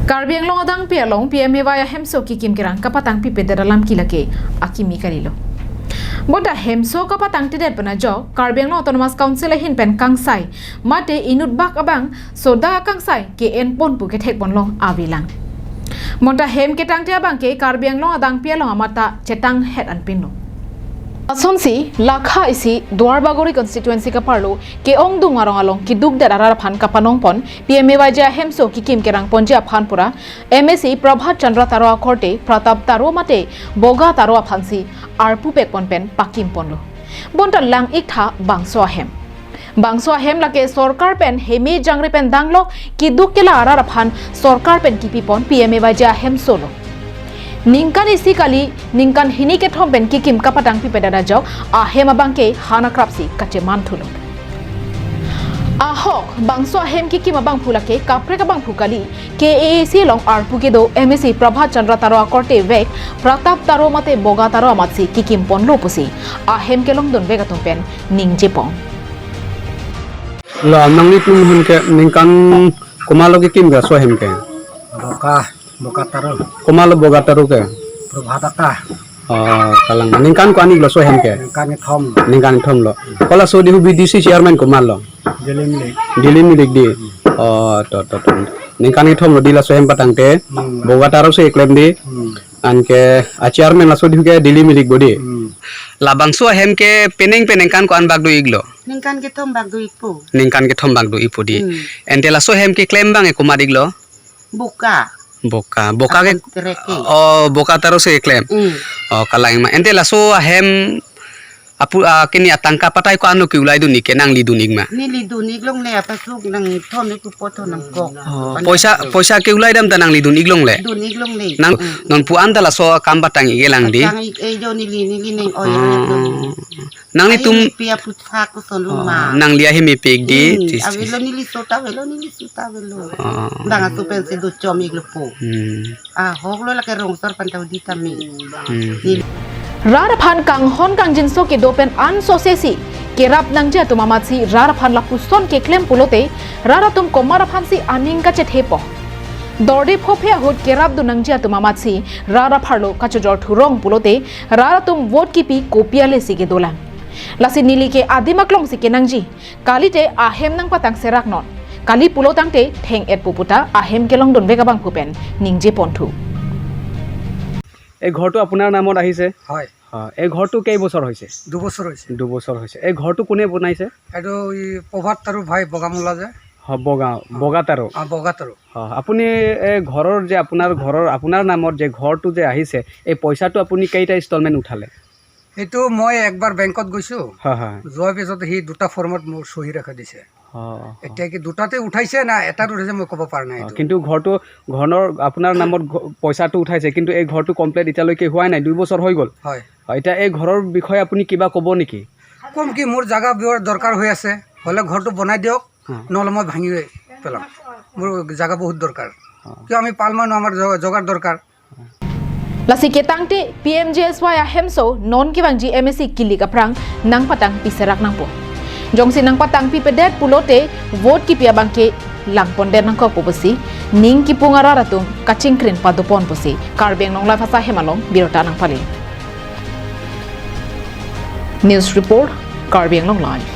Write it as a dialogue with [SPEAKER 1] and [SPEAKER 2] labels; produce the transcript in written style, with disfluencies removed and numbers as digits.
[SPEAKER 1] Karbi ang adang pialong PMA hemso kikim kirang kapatang pipeda dalam kilake akimi kalilo. Boda hemso kapatang tidak pernah jo Karbi ang Autonomous Council hin pen kangsai mate inut bak abang soda kangsai ke en pon pu ke thek pon long awilang. Monta hem ke tang tia bang ke Karbi ang adang pialong amata cetang head an pino. Asonsi lakha isi Dwarbagori constituency ka parlo ke ong dung arong along ki dug dar phan ka panong pon PMA waja hemso ki kim kerang ponja phanpura MSC Prabhat Chandra taro korte Pratap taro mate boga taro phansi arpu pek pon pen pakim ponlo bonta lang ikha bangso hem lake sarkar pen hemi jangre pen danglo ki dug kela arar phan sarkar pen ki pipon PMA waja hemso lo Ningkan isi kali ningkan hini ke thom ben kikim kapatang pipeda jok ahem abangke hana krapsi kache mantulo ahok bangso ahem kikim abang phulake kapre kabang phukali KAAC long arpuke do MSC Prabhat Chandra taro korte vek Pratap taro mate boga taro amatsi kikim pon lopusi ahem ke long don vega pen ningje pong
[SPEAKER 2] la nangni tum hun ke ningkan kumalo kikim ga so hem ke
[SPEAKER 3] Bokataro
[SPEAKER 2] kumalo boga taro ke
[SPEAKER 3] Prabhatata
[SPEAKER 2] kalang ningkan ko ani lo so hem ke ningkan thom lo kola so di BDC chairman kumalo dilim lik di to ningkan thom lo dila so hem patang te boga taro se klem di an ke chairman la so di ke dilim lik bodi labang so hem ke peneng kan ko an bagdo iglo
[SPEAKER 3] ningkan ke thom bagdo
[SPEAKER 2] ipu di entela so hem ke klem bang e kumad iglo boka ke boka taro se claim kalang ma ente la so hem apu kini atangka patai ko anu ki ulai du ni kenang lidu nigma
[SPEAKER 3] ni lidu niglong le apa suk nang thon ni ku poto nang kok
[SPEAKER 2] poisa ke ulai dam tanang lidu niglong le nang non pu anda la so kam batang igelang di
[SPEAKER 3] e jo ni ning oy
[SPEAKER 2] nang ni tum
[SPEAKER 3] pia putha ko son luma
[SPEAKER 2] nang lia himi pek di
[SPEAKER 3] avelo ni lisota velo danga tu pense do chom iglo po hoglo la ke rong sor pantau di kami
[SPEAKER 1] Raraphan kang hon kang jinso ke dopen an sosesi kerap nangja tumamatsi raraphan la puson ke klem pulote raratum komaraphan si aning ka chethepo dorde phophe hot kerap du nangja tumamatsi rarapharlo kachojor thurong pulote raratum vote kipi kopiale sige dolang lasi nili ke adimaklong si kenangji kalite ahem nang patang serak non kali pulotangte theng et puputa ahem kelong don vega bang pupen ningje ponthu
[SPEAKER 2] এই ঘৰটো আপোনাৰ নামত আহিছে
[SPEAKER 3] হয়
[SPEAKER 2] এই ঘৰটো কেই বছৰ হৈছে
[SPEAKER 3] 2 বছৰ হৈছে
[SPEAKER 2] এই ঘৰটো কোনে বনাইছে
[SPEAKER 3] এটো প্ৰভাত তাৰো ভাই বগামুলা যে
[SPEAKER 2] বগাতাৰো আপুনি এই ঘৰৰ যে আপোনাৰ নামত যে ঘৰটো যে আহিছে এই পইচাটো আপুনি কেইটা ইনষ্টলমেন্ট উঠালে
[SPEAKER 3] এটো মই একবাৰ বেংকত গৈছো যোৱা পিছত হি দুটা ফৰ্মত মোৰ সহি ৰাখা দিছে এতিয়া কি দুটাতে উঠাইছে না এটাত উঠাইছে মই ক'ব পাৰ নাই
[SPEAKER 2] কিন্তু ঘৰৰ আপোনাৰ নামত পইচাটো উঠাইছে কিন্তু এই ঘৰটো কমপ্লিট এতিয়ালৈকে হোৱা নাই 2 বছৰ হৈ গ'ল
[SPEAKER 3] হয়
[SPEAKER 2] এতিয়া এই ঘৰৰ বিষয়ে আপুনি কিবা ক'ব নেকি
[SPEAKER 3] কম কি মোৰ জাগা বিৰ দৰকাৰ হৈ আছে হলে ঘৰটো বনাই দিয়ক নহলে মই ভাঙি পেলাম মোৰ জাগা বহুত দৰকাৰ কি আমি পালমান আমাৰ জগাৰ দৰকাৰ
[SPEAKER 1] Lasi ketangte PMJSY hemso non kibangji MSC kili kaprang nang patang piserak nang po. Jongsi nang patang pipedet pulote vote ki pia bangke lang ponder nang ko posi ning ki pungararatum kachingkrin padopon posi karbeng nong la fasa hemalong birota nang pali. News report Karbeng Long Live.